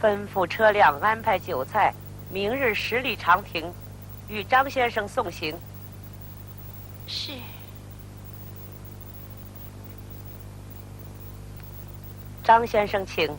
吩咐车辆安排酒菜，明日10里长亭，与张先生送行。是。张先生，请。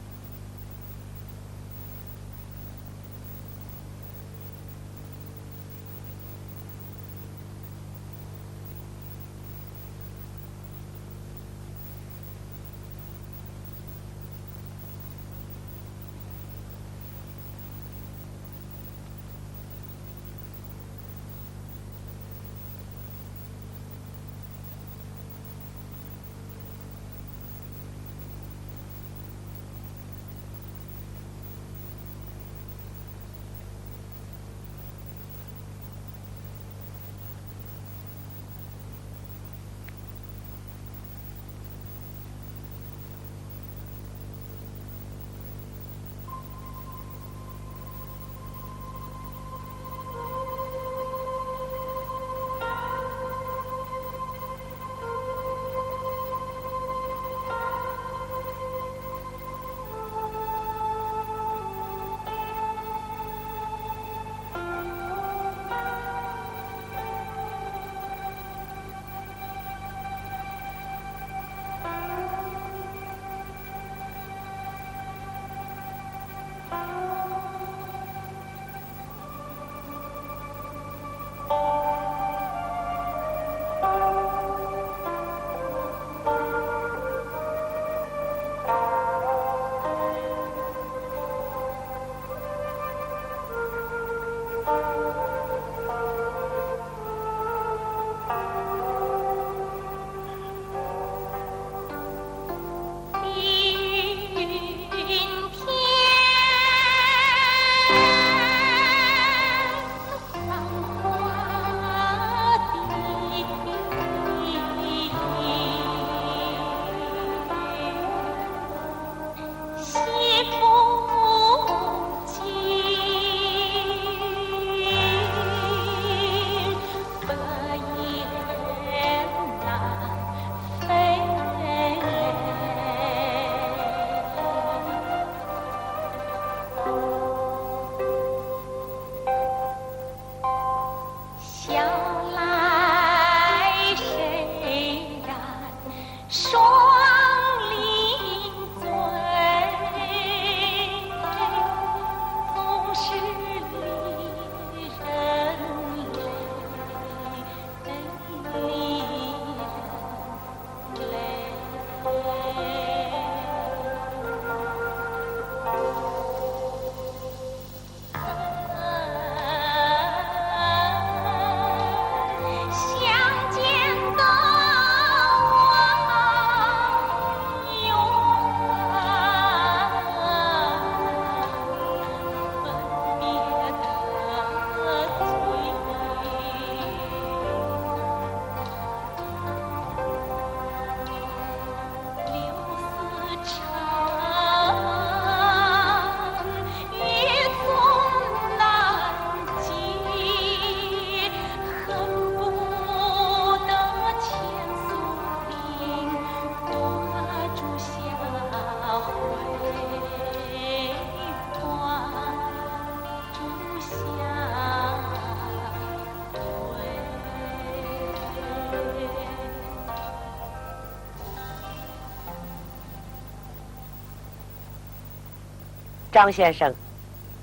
张先生，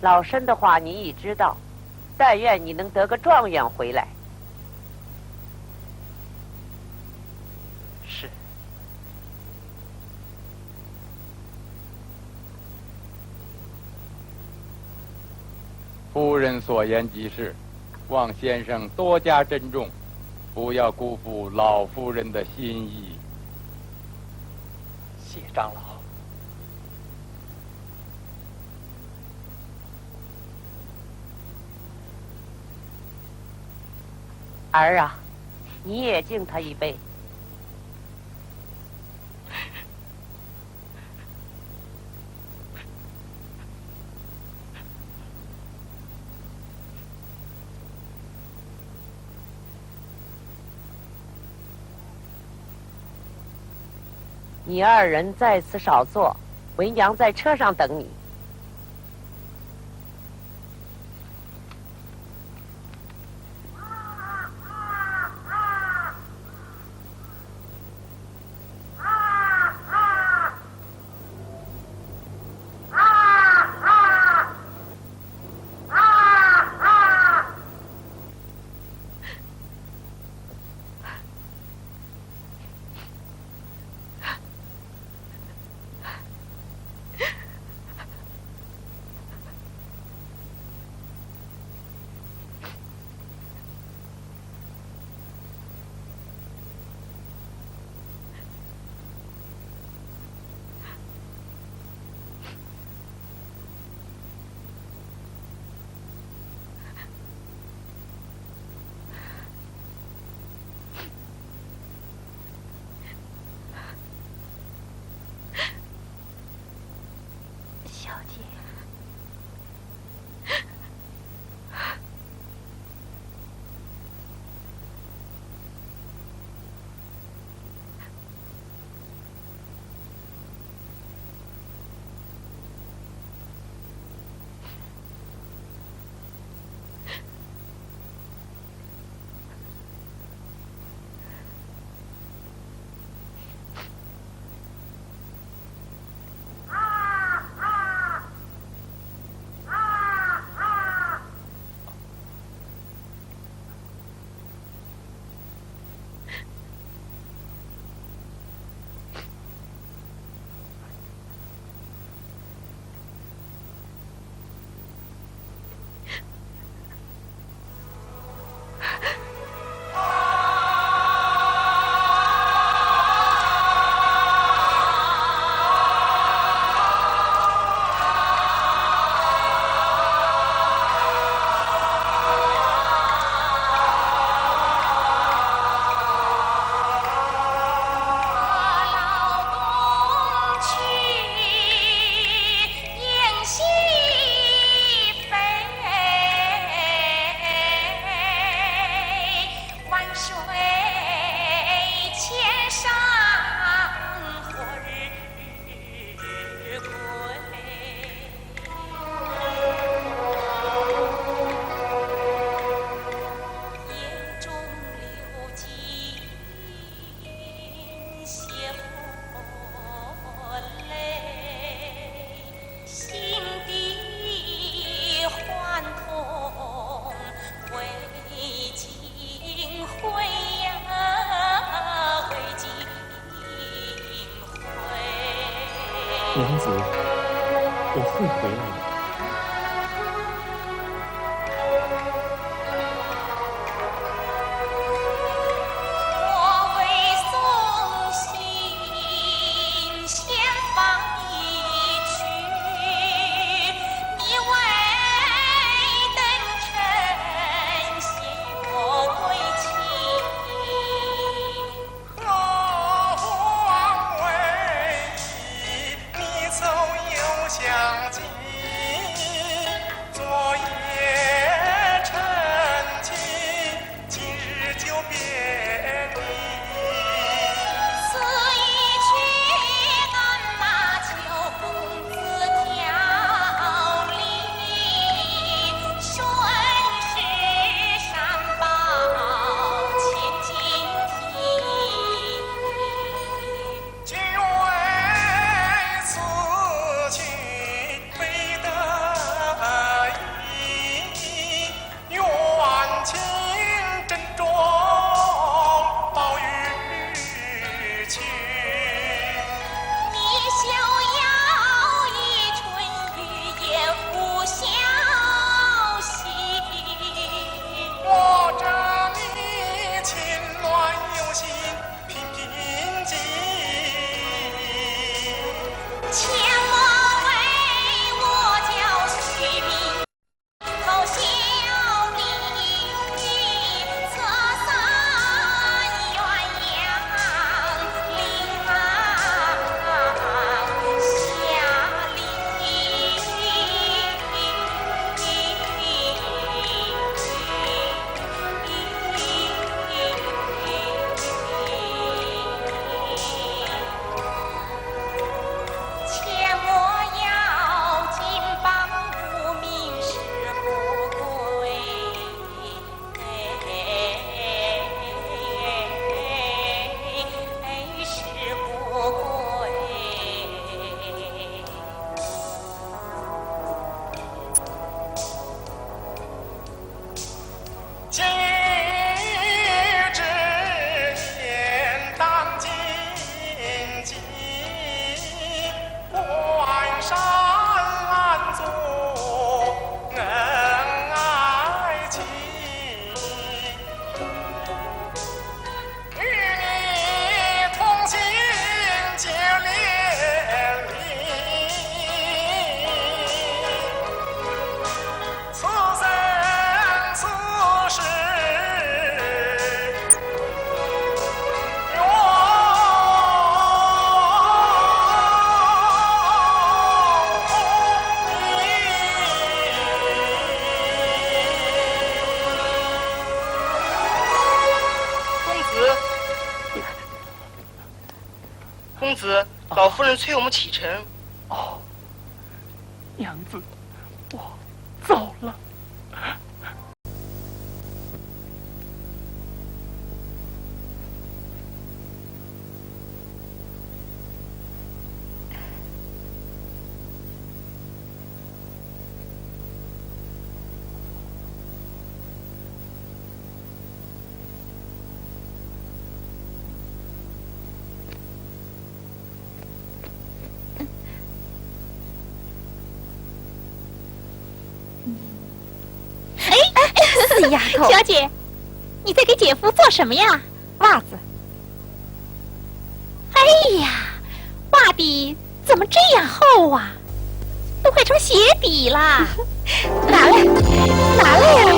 老身的话你已知道，但愿你能得个状元回来。是。夫人所言极是，望先生多加珍重，不要辜负老夫人的心意。谢长老。儿啊，你也敬他一杯。你二人在此少坐，为娘在车上等你。娘子，我会回来的。公子，老夫人催我们启程。哦，娘子，我走了。死丫头！小姐，你在给姐夫做什么呀？袜子。哎呀，袜底怎么这样厚啊？都快成鞋底啦！拿来，拿来呀！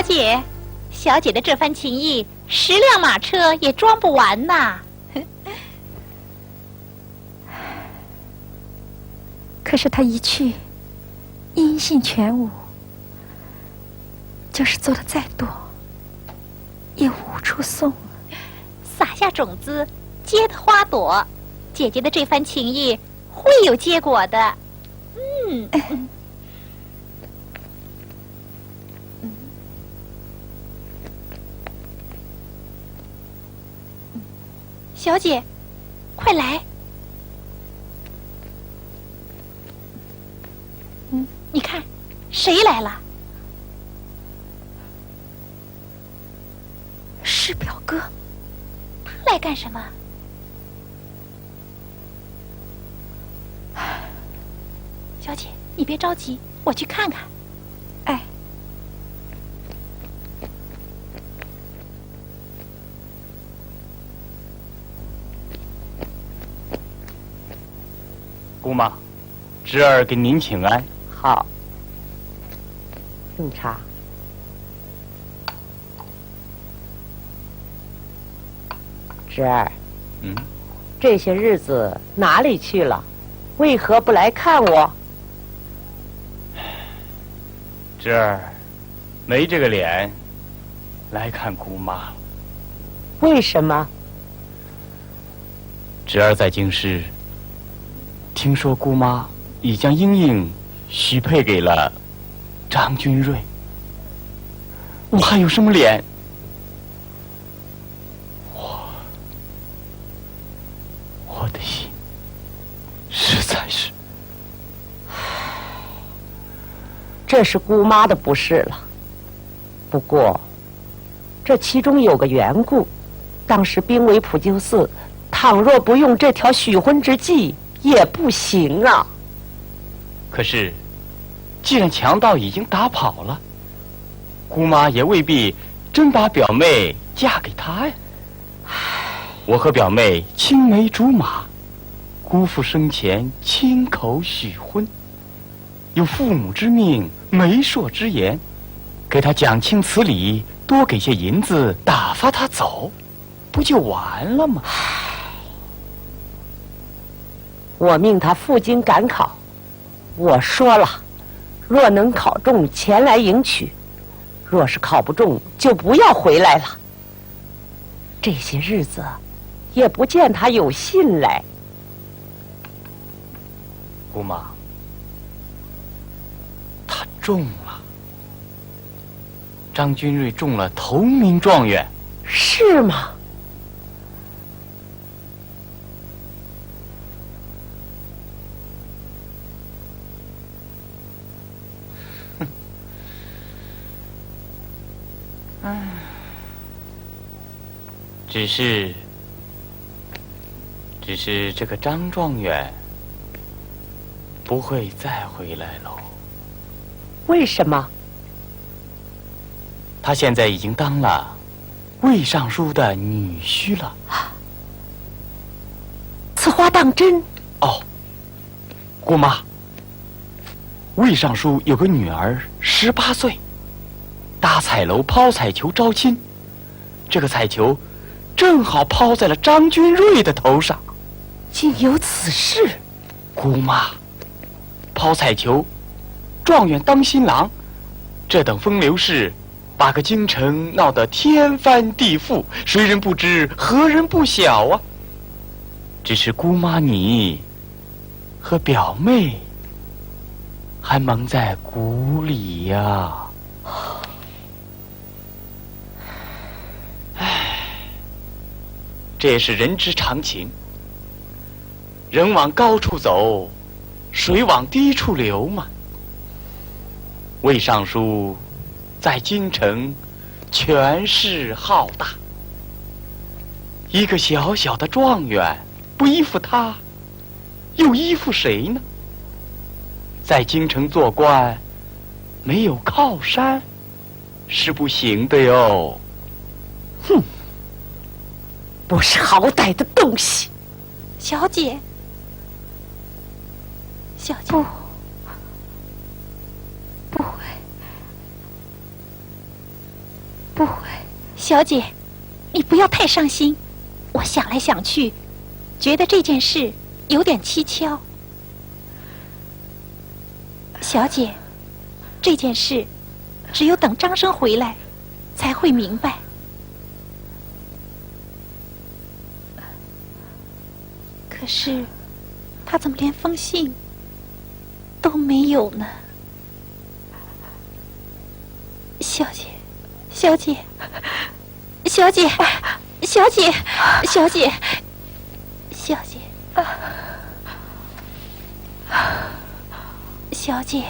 姐，小姐的这番情谊，10辆马车也装不完呐。可是他一去，音信全无，就是做的再多，也无处送。撒下种子，结的花朵，姐姐的这番情谊会有结果的。小姐，快来！你看，谁来了？是表哥。他来干什么？小姐，你别着急，我去看看。哎，姑妈，侄儿给您请安。好，用茶。侄儿，这些日子哪里去了？为何不来看我？侄儿，没这个脸来看姑妈。为什么？侄儿在京师，听说姑妈已将英英许配给了张君瑞，我还有什么脸？我的心实在是……这是姑妈的不是了。不过，这其中有个缘故，当时兵围普救寺，倘若不用这条许婚之计，也不行啊。可是，既然强盗已经打跑了，姑妈也未必真把表妹嫁给他呀。我和表妹青梅竹马，姑父生前亲口许婚，有父母之命，媒妁之言，给他讲清此理，多给些银子打发他走，不就完了吗？我命他赴京赶考，我说了，若能考中，前来迎娶；若是考不中，就不要回来了。这些日子，也不见他有信来。姑妈，他中了，张君瑞中了头名状元。是吗？只是这个张状元不会再回来喽。为什么？他现在已经当了魏尚书的女婿了。此话当真？哦，姑妈，魏尚书有个女儿18岁，搭彩楼抛彩球招亲，这个彩球正好抛在了张君瑞的头上。竟有此事？姑妈，抛彩球，状元当新郎，这等风流事，把个京城闹得天翻地覆，谁人不知，何人不晓啊？只是姑妈你和表妹还蒙在鼓里呀。唉，这也是人之常情。人往高处走，水往低处流嘛。魏尚书在京城权势浩大，一个小小的状元，不依附他，又依附谁呢？在京城做官，没有靠山是不行的哟。哼，不是好歹的东西。小姐，小姐，不会，小姐，你不要太伤心。我想来想去，觉得这件事有点蹊跷。小姐，这件事只有等张生回来才会明白。可是，他怎么连封信都没有呢？小姐，小姐，小姐，小姐，小姐，小姐，小姐，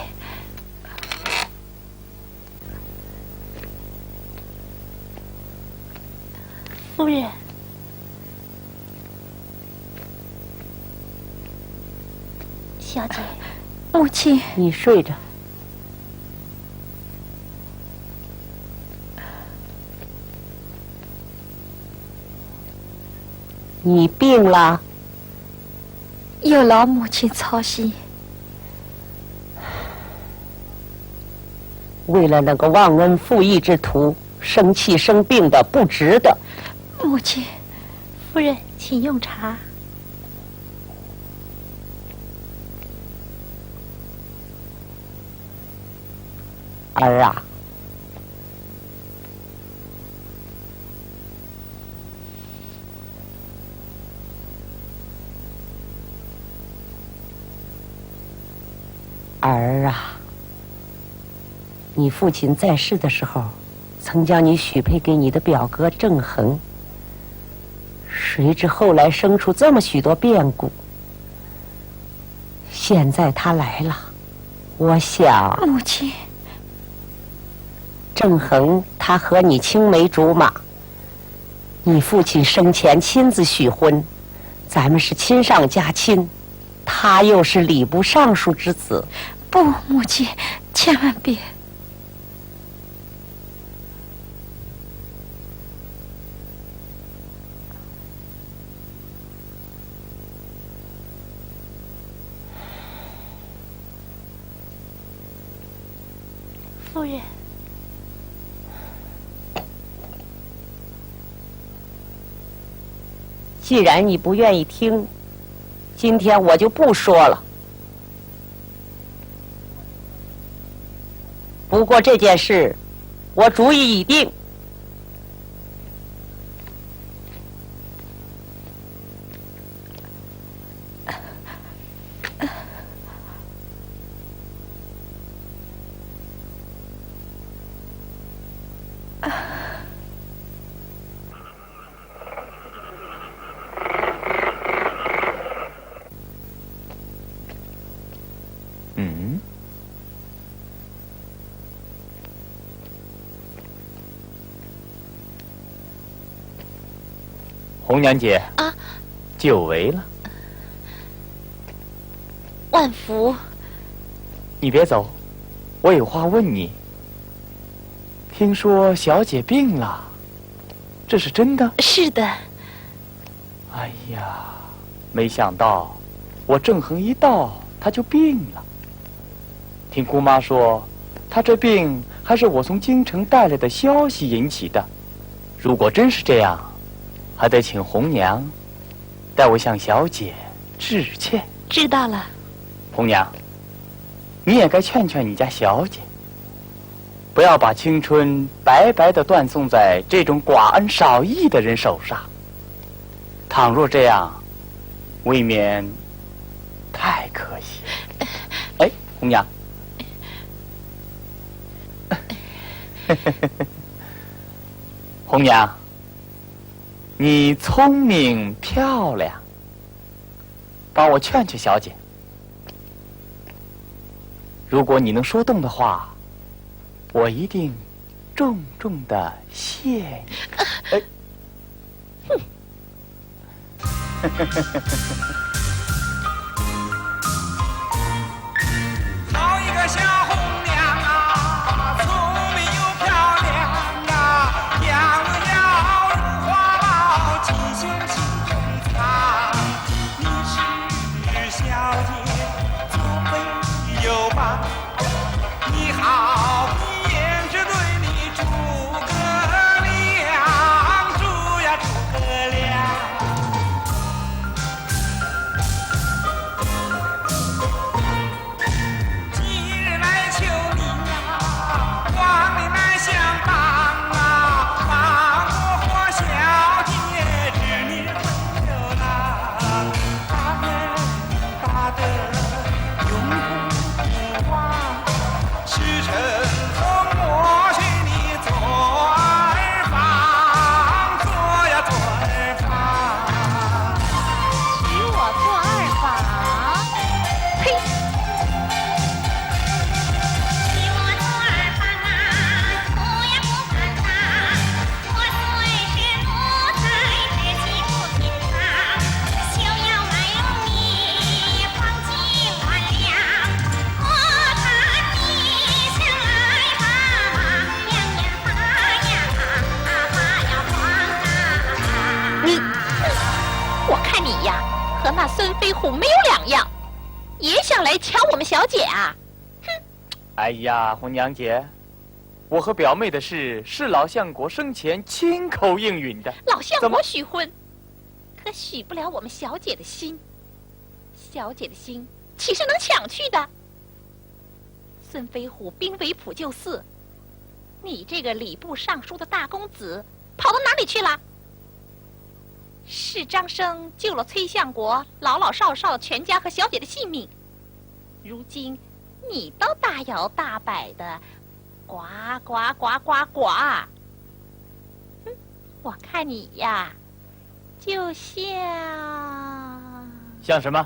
夫人。小姐，母亲，你睡着。你病了？有劳母亲操心。为了那个忘恩负义之徒，生气生病的不值得。母亲，夫人，请用茶。儿啊，儿啊，你父亲在世的时候，曾将你许配给你的表哥郑恒。谁知后来生出这么许多变故，现在他来了，我想母亲，郑恒他和你青梅竹马，你父亲生前亲自许婚，咱们是亲上加亲，他又是礼部尚书之子。不，母亲，千万别。夫人，既然你不愿意听，今天我就不说了。不过这件事，我主意已定。红娘姐啊，久违了。万福，你别走，我有话问你。听说小姐病了，这是真的？是的。哎呀，没想到我郑恒一到，她就病了。听姑妈说，她这病还是我从京城带来的消息引起的。如果真是这样，还得请红娘代我向小姐致歉。知道了。红娘，你也该劝劝你家小姐，不要把青春白白的断送在这种寡恩少义的人手上。倘若这样，未免太可惜。哎，红娘，红娘，你聪明漂亮，帮我劝劝小姐。如果你能说动的话，我一定重重的谢你。哎，好一个小红娘啊，聪明又漂亮啊，样样如花宝，尽显心中藏。你是小姐，聪慧又棒，你好比胭脂对你诸葛亮。虎没有两样，也想来抢我们小姐啊！哎呀，红娘姐，我和表妹的事是老相国生前亲口应允的。老相怎么国许婚，可许不了我们小姐的心。小姐的心岂是能抢去的？孙飞虎兵围普救寺，你这个礼部尚书的大公子跑到哪里去了？是张生救了崔相国老老少少全家和小姐的性命，如今你倒大摇大摆的，呱呱呱呱呱！我看你呀，就像什么？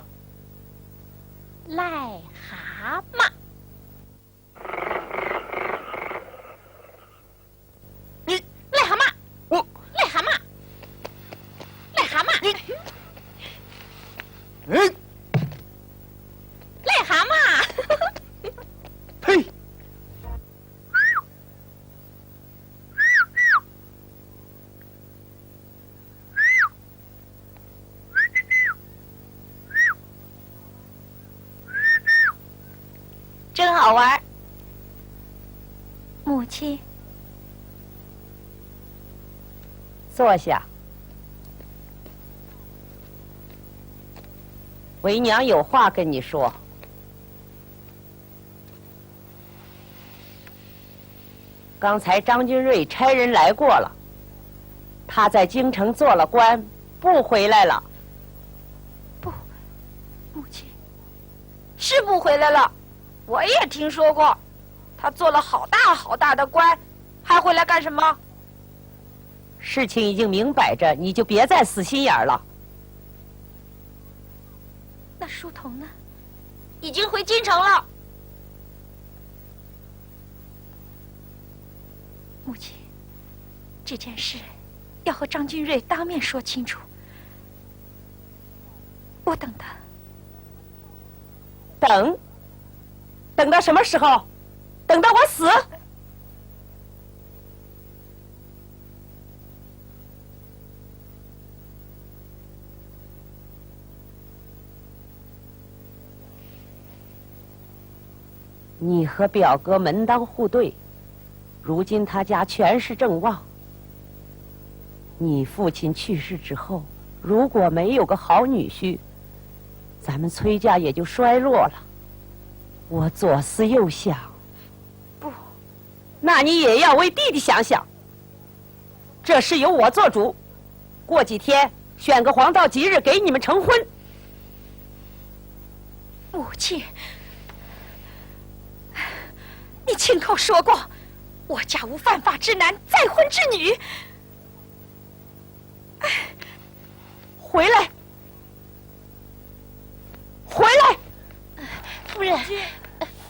癞蛤蟆。你癞蛤蟆，我癞蛤蟆，癞蛤蟆，你，癞蛤蟆。呸！真好玩。母亲，坐下。为娘有话跟你说。刚才张君瑞差人来过了，他在京城做了官，不回来了。母亲，是不回来了。我也听说过，他做了好大好大的官，还回来干什么？事情已经明摆着，你就别再死心眼儿了。那书童呢？已经回京城了。母亲，这件事要和张君瑞当面说清楚。我等他。等到什么时候？等到我死？你和表哥门当户对，如今他家全是正旺。你父亲去世之后，如果没有个好女婿，咱们崔家也就衰落了。我左思右想，不，那你也要为弟弟想想。这事由我做主，过几天选个黄道吉日给你们成婚。母亲，你亲口说过，我家无犯法之男，再婚之女。回来，回来！夫人，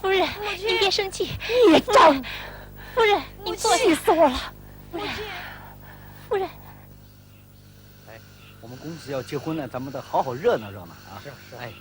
夫人，您别生气。孽障！夫人，您坐下。气死我了！夫人，夫人，哎，我们公子要结婚了，咱们得好好热闹热闹啊！是，哎。